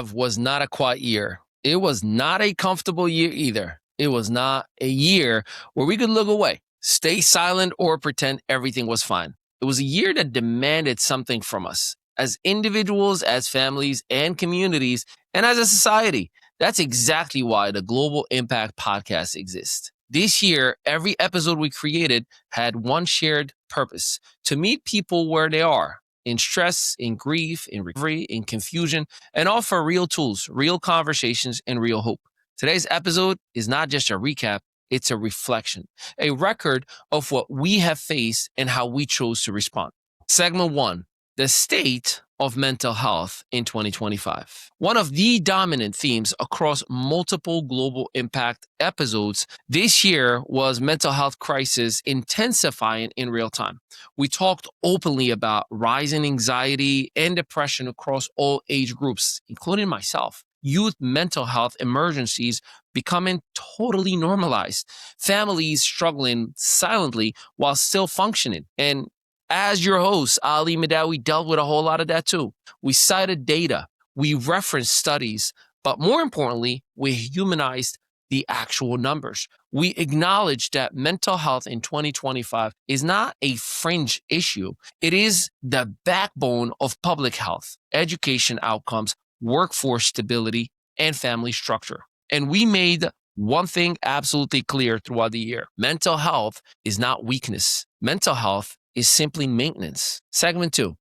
2025 was not a quiet year. It was not a comfortable year either. It was not a year where we could look away, stay silent, or pretend everything was fine. It was a year that demanded something from us as individuals, as families, and communities, and as a society. That's exactly why the Global Impact Podcast exists. This year, every episode we created had one shared purpose: to meet people where they are, in stress, in grief, in recovery, in confusion, and offer real tools, real conversations, and real hope. Today's episode is not just a recap, it's a reflection, a record of what we have faced and how we chose to respond. Segment 1: the state of mental health in 2025. One of the dominant themes across multiple global impact episodes this year was mental health crisis intensifying in real time. We talked openly about rising anxiety and depression across all age groups, including myself. Youth mental health emergencies becoming totally normalized, families struggling silently while still functioning, and as your host, Ali Mehdaoui dealt with a whole lot of that too. We cited data, we referenced studies, but more importantly, we humanized the actual numbers. We acknowledged that mental health in 2025 is not a fringe issue. It is the backbone of public health, education outcomes, workforce stability, and family structure. And we made one thing absolutely clear throughout the year: mental health is not weakness. Mental health is simply maintenance. Segment 2: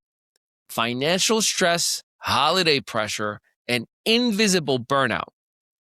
financial stress, holiday pressure, and invisible burnout.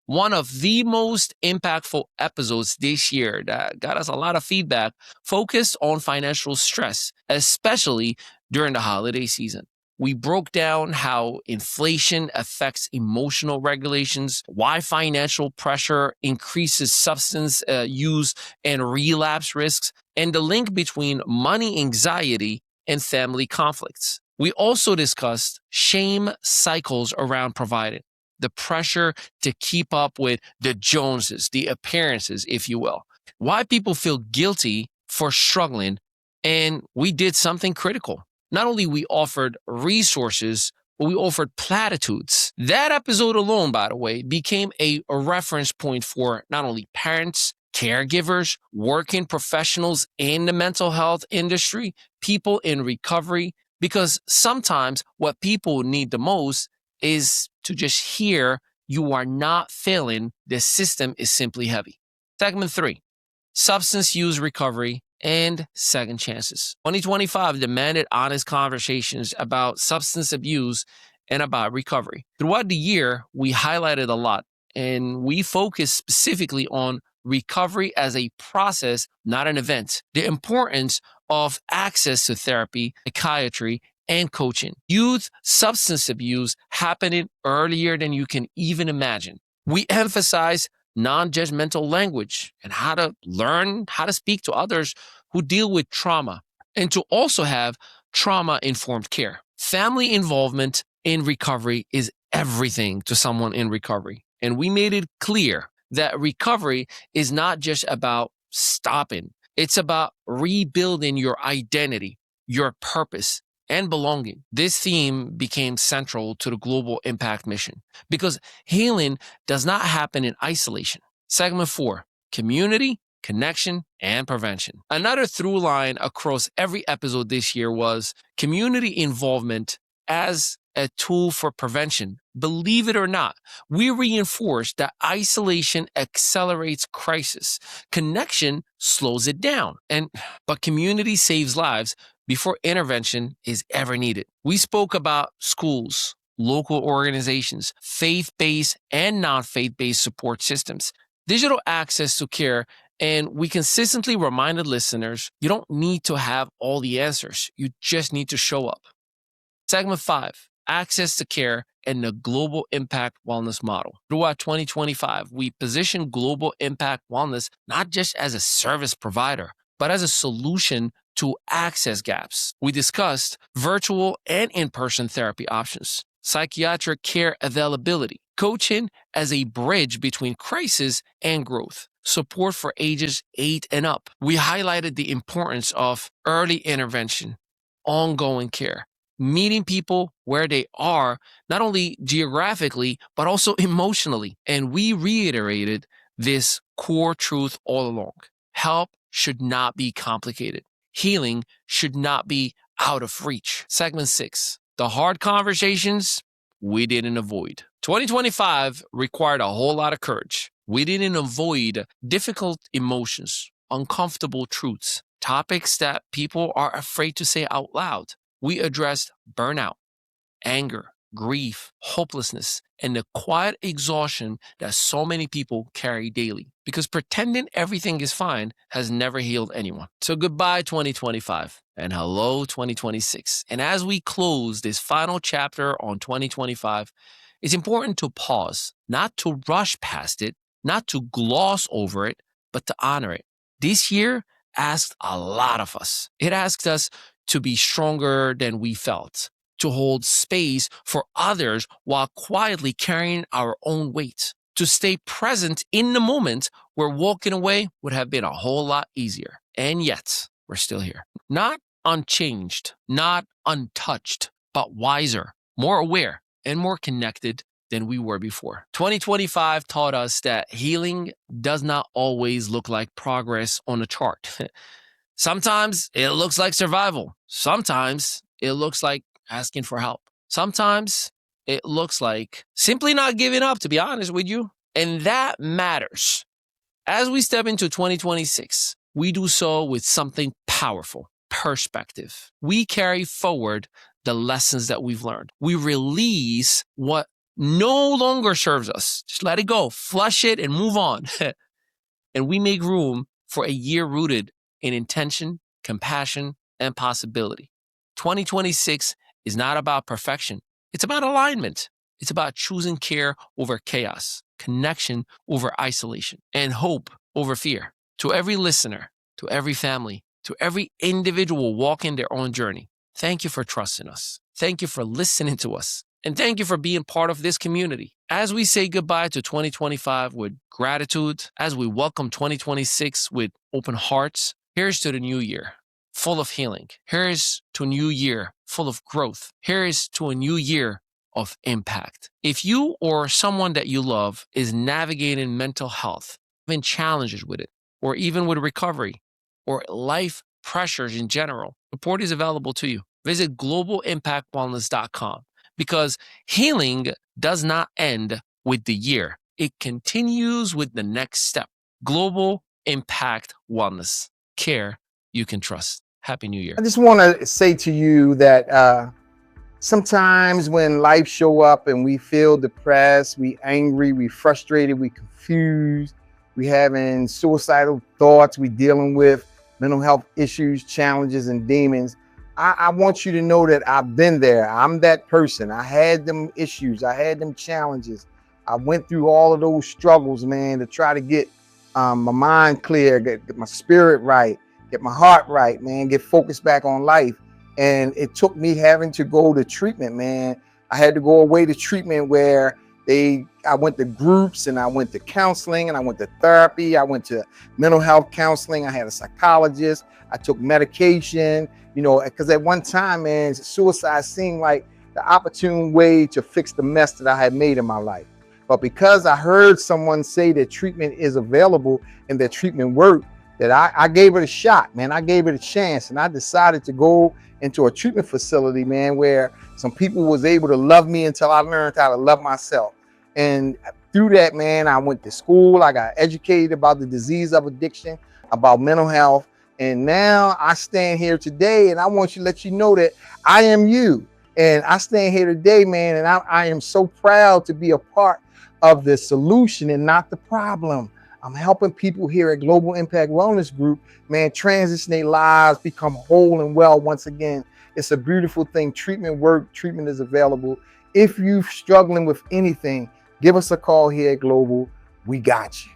One of the most impactful episodes this year that got us a lot of feedback focused on financial stress, especially during the holiday season. We broke down how inflation affects emotional regulations, why financial pressure increases substance use and relapse risks, and the link between money anxiety and family conflicts. We also discussed shame cycles around providing, the pressure to keep up with the Joneses, the appearances, if you will, why people feel guilty for struggling, and we did something critical. Not only we offered resources, but we offered platitudes. That episode alone, by the way, became a reference point for not only parents, caregivers, working professionals in the mental health industry, people in recovery, because sometimes what people need the most is to just hear you are not failing, the system is simply heavy. Segment 3: substance use recovery and second chances. 2025 demanded honest conversations about substance abuse and about recovery. Throughout the year, we highlighted a lot, and we focused specifically on recovery as a process, not an event. The importance of access to therapy, psychiatry, and coaching. Youth substance abuse happening earlier than you can even imagine. We emphasize non-judgmental language and how to learn how to speak to others who deal with trauma, and to also have trauma-informed care. Family involvement in recovery is everything to someone in recovery. And we made it clear that recovery is not just about stopping. It's about rebuilding your identity, your purpose, and belonging. This theme became central to the Global Impact mission because healing does not happen in isolation. Segment 4: community, connection, and prevention. Another through line across every episode this year was community involvement as a tool for prevention. Believe it or not, we reinforce that isolation accelerates crisis. Connection slows it down. But community saves lives before intervention is ever needed. We spoke about schools, local organizations, faith-based and non-faith-based support systems, digital access to care, and we consistently reminded listeners, you don't need to have all the answers. You just need to show up. Segment 5: access to care and the Global Impact Wellness Model. Throughout 2025, we positioned Global Impact Wellness not just as a service provider, but as a solution to access gaps. We discussed virtual and in-person therapy options, psychiatric care availability, coaching as a bridge between crisis and growth, support for ages 8 and up. We highlighted the importance of early intervention, ongoing care, meeting people where they are, not only geographically, but also emotionally. And we reiterated this core truth all along. Help should not be complicated. Healing should not be out of reach. Segment 6, the hard conversations we didn't avoid. 2025 required a whole lot of courage. We didn't avoid difficult emotions, uncomfortable truths, topics that people are afraid to say out loud. We addressed burnout, anger, grief, hopelessness, and the quiet exhaustion that so many people carry daily. Because pretending everything is fine has never healed anyone. So goodbye 2025 and hello 2026. And as we close this final chapter on 2025, it's important to pause, not to rush past it, not to gloss over it, but to honor it. This year asked a lot of us. It asked us to be stronger than we felt, to hold space for others while quietly carrying our own weight, to stay present in the moment where walking away would have been a whole lot easier. And yet, we're still here. Not unchanged, not untouched, but wiser, more aware, and more connected than we were before. 2025 taught us that healing does not always look like progress on a chart. Sometimes it looks like survival. Sometimes it looks like asking for help. Sometimes it looks like simply not giving up, to be honest with you. And that matters. As we step into 2026, we do so with something powerful, perspective. We carry forward the lessons that we've learned. We release what no longer serves us. Just let it go, flush it, and move on. And we make room for a year rooted in intention, compassion, and possibility. 2026 is not about perfection. It's about alignment. It's about choosing care over chaos, connection over isolation, and hope over fear. To every listener, to every family, to every individual walking their own journey, thank you for trusting us. Thank you for listening to us. And thank you for being part of this community. As we say goodbye to 2025 with gratitude, as we welcome 2026 with open hearts, here's to the new year, full of healing. Here's to a new year, full of growth. Here's to a new year of impact. If you or someone that you love is navigating mental health, having challenges with it, or even with recovery, or life pressures in general, support is available to you. Visit globalimpactwellness.com because healing does not end with the year. It continues with the next step. Global Impact Wellness. Care you can trust. Happy New Year. I just want to say to you that sometimes when life show up and we feel depressed, we angry, we frustrated, we confused, we having suicidal thoughts, we dealing with mental health issues, challenges, and demons. I want you to know that I've been there. I'm that person. I had them issues. I had them challenges. I went through all of those struggles, man, to try to get my mind clear, get my spirit right, get my heart right, man, get focused back on life. And it took me having to go to treatment, man. I had to go away to treatment where I went to groups and I went to counseling and I went to therapy. I went to mental health counseling. I had a psychologist. I took medication, because at one time, man, suicide seemed like the opportune way to fix the mess that I had made in my life. But because I heard someone say that treatment is available and that treatment worked, that I gave it a shot, man. I gave it a chance, and I decided to go into a treatment facility, man, where some people was able to love me until I learned how to love myself. And through that, man, I went to school. I got educated about the disease of addiction, about mental health. And now I stand here today, and I want to let you know that I am you. And I stand here today, man, and I am so proud to be a part of the solution and not the problem. I'm helping people here at Global Impact Wellness Group, man, transition their lives, become whole and well once again. It's a beautiful thing. Treatment work, treatment is available. If you're struggling with anything, give us a call here at Global. We got you.